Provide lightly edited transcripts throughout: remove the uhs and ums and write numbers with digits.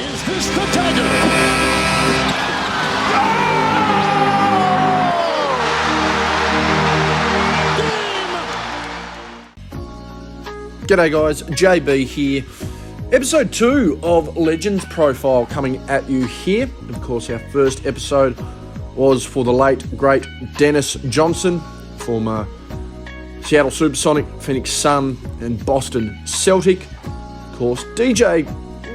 Is this the dagger? G'day guys, JB here. Episode 2 of Legends Profile coming at you here. Of course, our first episode was for the late, great Dennis Johnson, former Seattle Supersonic, Phoenix Sun and Boston Celtic. Of course, DJ,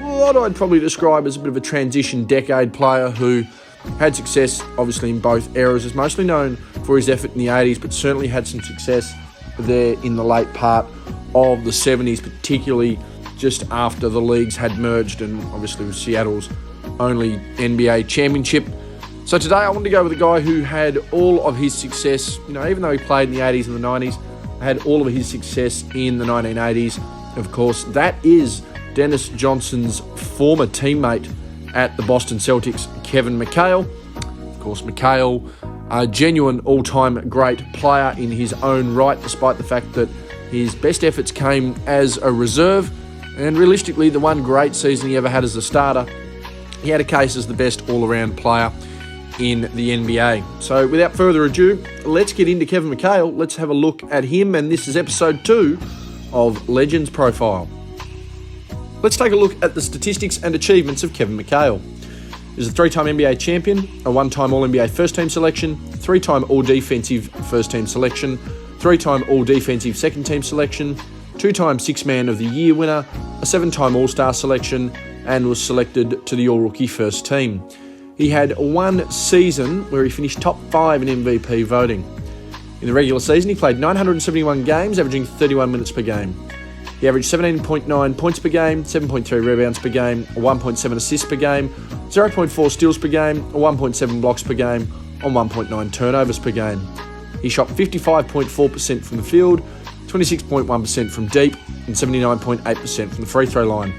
what I'd probably describe as a bit of a transition decade player who had success, obviously, in both eras. Is mostly known for his effort in the 80s, but certainly had some success there in the late part of the 70s, particularly just after the leagues had merged and obviously was Seattle's only NBA championship. So today I wanted to go with a guy who had all of his success, even though he played in the 80s and the 90s, had all of his success in the 1980s. Of course, that is Dennis Johnson's former teammate at the Boston Celtics, Kevin McHale. Of course, McHale, a genuine all-time great player in his own right, despite the fact that his best efforts came as a reserve, and realistically, the one great season he ever had as a starter, he had a case as the best all-around player in the NBA. So without further ado, let's get into Kevin McHale. Let's have a look at him, and this is episode 2 of Legends Profile. Let's take a look at the statistics and achievements of Kevin McHale. He's a 3-time NBA champion, a 1-time All-NBA first-team selection, 3-time All-Defensive first-team selection, 3-time All-Defensive second-team selection, 2-time Six-Man of the Year winner, a 7-time All-Star selection, and was selected to the All-Rookie first team. He had one season where he finished top 5 in MVP voting. In the regular season, he played 971 games, averaging 31 minutes per game. He averaged 17.9 points per game, 7.3 rebounds per game, 1.7 assists per game, 0.4 steals per game, 1.7 blocks per game, and 1.9 turnovers per game. He shot 55.4% from the field, 26.1% from deep, and 79.8% from the free throw line.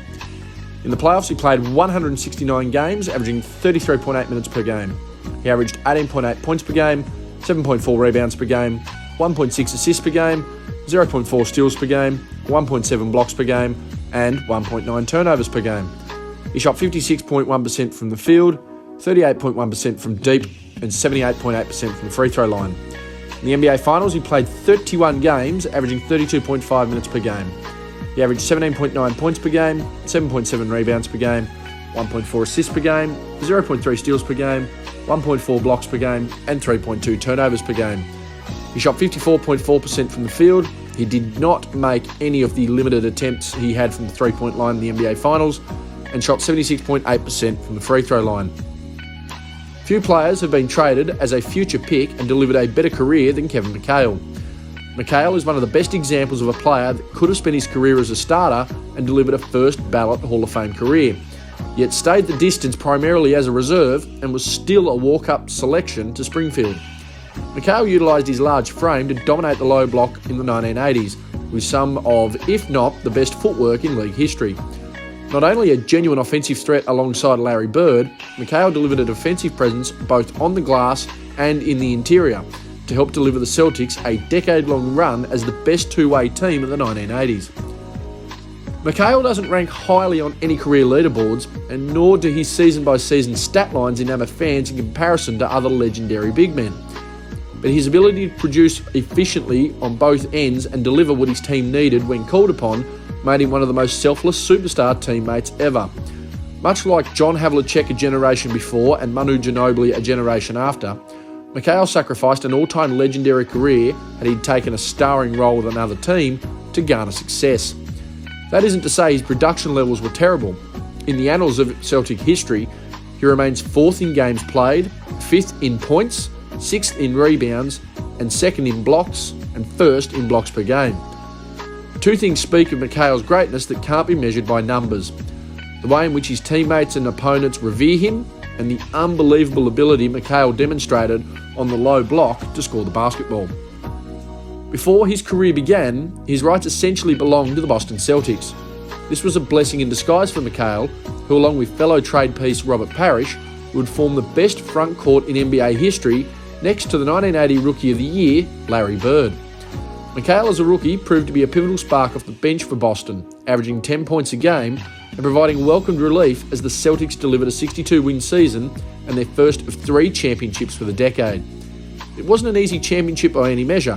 In the playoffs, he played 169 games, averaging 33.8 minutes per game. He averaged 18.8 points per game, 7.4 rebounds per game, 1.6 assists per game, 0.4 steals per game, 1.7 blocks per game, and 1.9 turnovers per game. He shot 56.1% from the field, 38.1% from deep, and 78.8% from the free throw line. In the NBA Finals, he played 31 games, averaging 32.5 minutes per game. He averaged 17.9 points per game, 7.7 rebounds per game, 1.4 assists per game, 0.3 steals per game, 1.4 blocks per game, and 3.2 turnovers per game. He shot 54.4% from the field. He did not make any of the limited attempts he had from the three-point line in the NBA Finals, and shot 76.8% from the free throw line. Few players have been traded as a future pick and delivered a better career than Kevin McHale. McHale is one of the best examples of a player that could have spent his career as a starter and delivered a first-ballot Hall of Fame career, yet stayed the distance primarily as a reserve and was still a walk-up selection to Springfield. McHale utilised his large frame to dominate the low block in the 1980s, with some of, if not, the best footwork in league history. Not only a genuine offensive threat alongside Larry Bird, McHale delivered a defensive presence both on the glass and in the interior to help deliver the Celtics a decade-long run as the best two-way team of the 1980s. McHale doesn't rank highly on any career leaderboards, and nor do his season-by-season stat lines enamour fans in comparison to other legendary big men. But his ability to produce efficiently on both ends and deliver what his team needed when called upon made him one of the most selfless superstar teammates ever. Much like John Havlicek a generation before and Manu Ginobili a generation after, McHale sacrificed an all-time legendary career had he taken a starring role with another team to garner success. That isn't to say his production levels were terrible. In the annals of Celtic history, he remains 4th in games played, 5th in points, 6th in rebounds, and 2nd in blocks, and 1st in blocks per game. Two things speak of McHale's greatness that can't be measured by numbers: the way in which his teammates and opponents revere him, and the unbelievable ability McHale demonstrated on the low block to score the basketball. Before his career began, his rights essentially belonged to the Boston Celtics. This was a blessing in disguise for McHale, who along with fellow trade piece Robert Parrish would form the best front court in NBA history next to the 1980 Rookie of the Year, Larry Bird. McHale as a rookie proved to be a pivotal spark off the bench for Boston, averaging 10 points a game and providing welcomed relief as the Celtics delivered a 62-win season and their first of 3 championships for the decade. It wasn't an easy championship by any measure.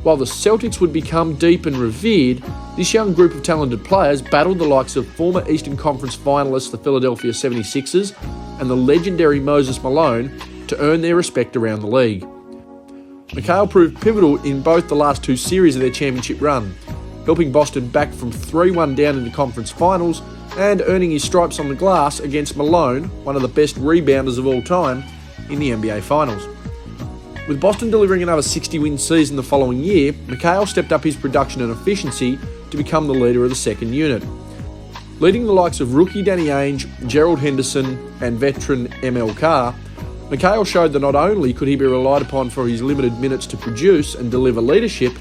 While the Celtics would become deep and revered, this young group of talented players battled the likes of former Eastern Conference finalists the Philadelphia 76ers and the legendary Moses Malone to earn their respect around the league. McHale proved pivotal in both the last 2 series of their championship run, helping Boston back from 3-1 down in the conference finals and earning his stripes on the glass against Malone, one of the best rebounders of all time, in the NBA Finals. With Boston delivering another 60-win season the following year, McHale stepped up his production and efficiency to become the leader of the second unit. Leading the likes of rookie Danny Ainge, Gerald Henderson and veteran ML Carr, McHale showed that not only could he be relied upon for his limited minutes to produce and deliver leadership,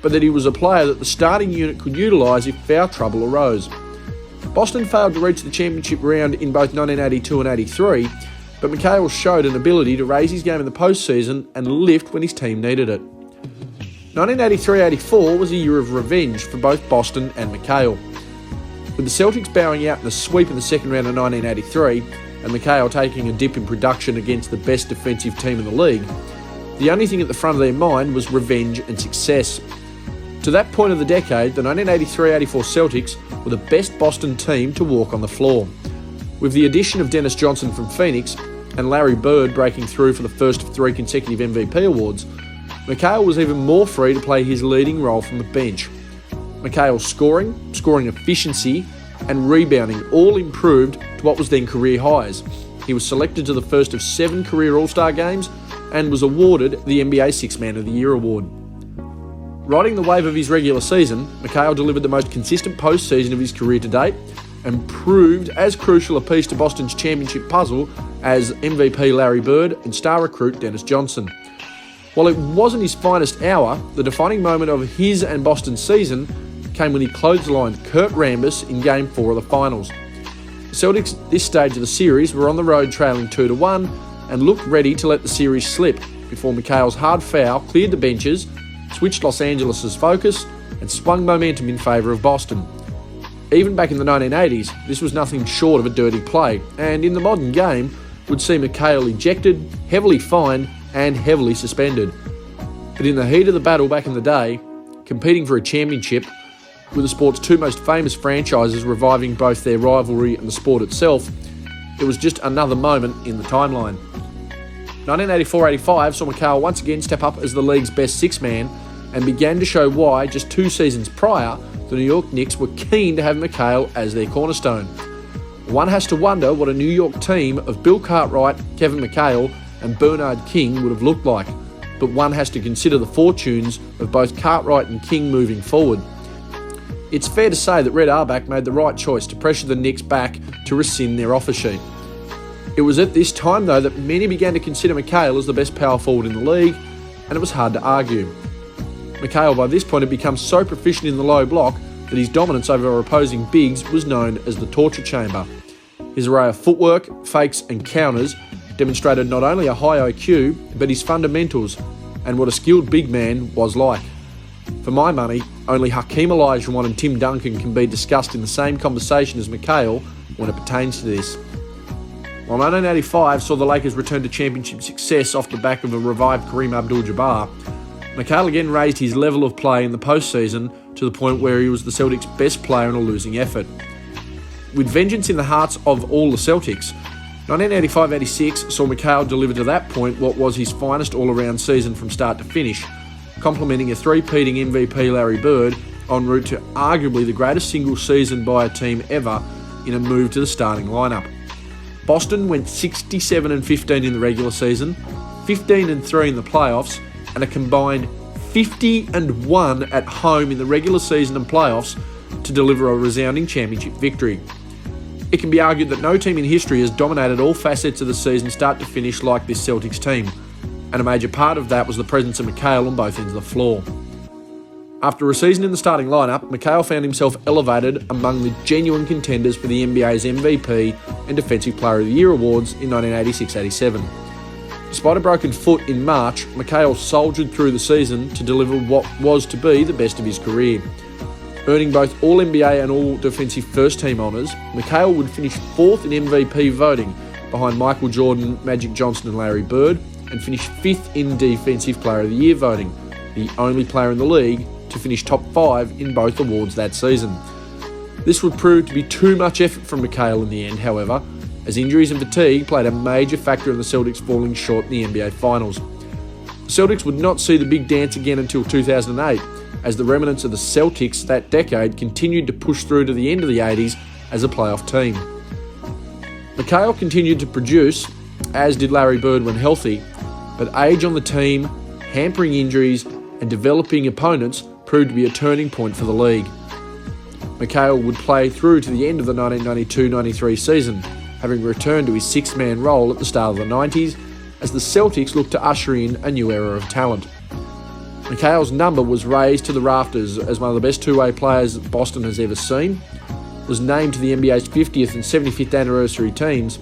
but that he was a player that the starting unit could utilise if foul trouble arose. Boston failed to reach the championship round in both 1982 and 83, but McHale showed an ability to raise his game in the postseason and lift when his team needed it. 1983-84 was a year of revenge for both Boston and McHale. With the Celtics bowing out in a sweep in the second round of 1983 and McHale taking a dip in production against the best defensive team in the league, the only thing at the front of their mind was revenge and success. To that point of the decade, the 1983-84 Celtics were the best Boston team to walk on the floor. With the addition of Dennis Johnson from Phoenix and Larry Bird breaking through for the first of 3 consecutive MVP awards, McHale was even more free to play his leading role from the bench. McHale's scoring efficiency and rebounding all improved to what was then career highs. He was selected to the first of 7 career All-Star games and was awarded the NBA Sixth Man of the Year award. Riding the wave of his regular season, McHale delivered the most consistent postseason of his career to date and proved as crucial a piece to Boston's championship puzzle as MVP Larry Bird and star recruit Dennis Johnson. While it wasn't his finest hour, the defining moment of his and Boston's season came when he clotheslined Kurt Rambis in Game 4 of the Finals. The Celtics at this stage of the series were on the road trailing 2-1 and looked ready to let the series slip before McHale's hard foul cleared the benches, switched Los Angeles' focus and swung momentum in favour of Boston. Even back in the 1980s, this was nothing short of a dirty play, and in the modern game would see McHale ejected, heavily fined and heavily suspended. But in the heat of the battle back in the day, competing for a championship, with the sport's 2 most famous franchises reviving both their rivalry and the sport itself, it was just another moment in the timeline. 1984-85 saw McHale once again step up as the league's best 6-man and began to show why, just 2 seasons prior, the New York Knicks were keen to have McHale as their cornerstone. One has to wonder what a New York team of Bill Cartwright, Kevin McHale and Bernard King would have looked like, but one has to consider the fortunes of both Cartwright and King moving forward. It's fair to say that Red Auerbach made the right choice to pressure the Knicks back to rescind their offer sheet. It was at this time, though, that many began to consider McHale as the best power forward in the league, and it was hard to argue. McHale by this point had become so proficient in the low block that his dominance over opposing bigs was known as the torture chamber. His array of footwork, fakes and counters demonstrated not only a high IQ, but his fundamentals and what a skilled big man was like. For my money, only Hakeem Olajuwon and Tim Duncan can be discussed in the same conversation as McHale when it pertains to this. While 1985 saw the Lakers return to championship success off the back of a revived Kareem Abdul-Jabbar, McHale again raised his level of play in the postseason to the point where he was the Celtics' best player in a losing effort. With vengeance in the hearts of all the Celtics, 1985-86 saw McHale deliver to that point what was his finest all-around season from start to finish, complementing a 3-peating MVP Larry Bird en route to arguably the greatest single season by a team ever in a move to the starting lineup. Boston went 67-15 in the regular season, 15-3 in the playoffs, and a combined 50-1 at home in the regular season and playoffs to deliver a resounding championship victory. It can be argued that no team in history has dominated all facets of the season start to finish like this Celtics team, and a major part of that was the presence of McHale on both ends of the floor. After a season in the starting lineup, McHale found himself elevated among the genuine contenders for the NBA's MVP and Defensive Player of the Year awards in 1986-87. Despite a broken foot in March, McHale soldiered through the season to deliver what was to be the best of his career. Earning both All-NBA and All-Defensive First-Team honours, McHale would finish 4th in MVP voting behind Michael Jordan, Magic Johnson and Larry Bird, and finish 5th in Defensive Player of the Year voting, the only player in the league to finish top 5 in both awards that season. This would prove to be too much effort from McHale in the end, however, as injuries and fatigue played a major factor in the Celtics falling short in the NBA Finals. The Celtics would not see the big dance again until 2008, as the remnants of the Celtics that decade continued to push through to the end of the 80s as a playoff team. McHale continued to produce, as did Larry Bird when healthy, but age on the team, hampering injuries and developing opponents proved to be a turning point for the league. McHale would play through to the end of the 1992-93 season, having returned to his six-man role at the start of the 90s as the Celtics looked to usher in a new era of talent. McHale's number was raised to the rafters as one of the best two-way players Boston has ever seen, was named to the NBA's 50th and 75th anniversary teams,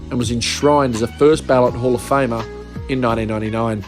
and was enshrined as a first-ballot Hall of Famer in 1999.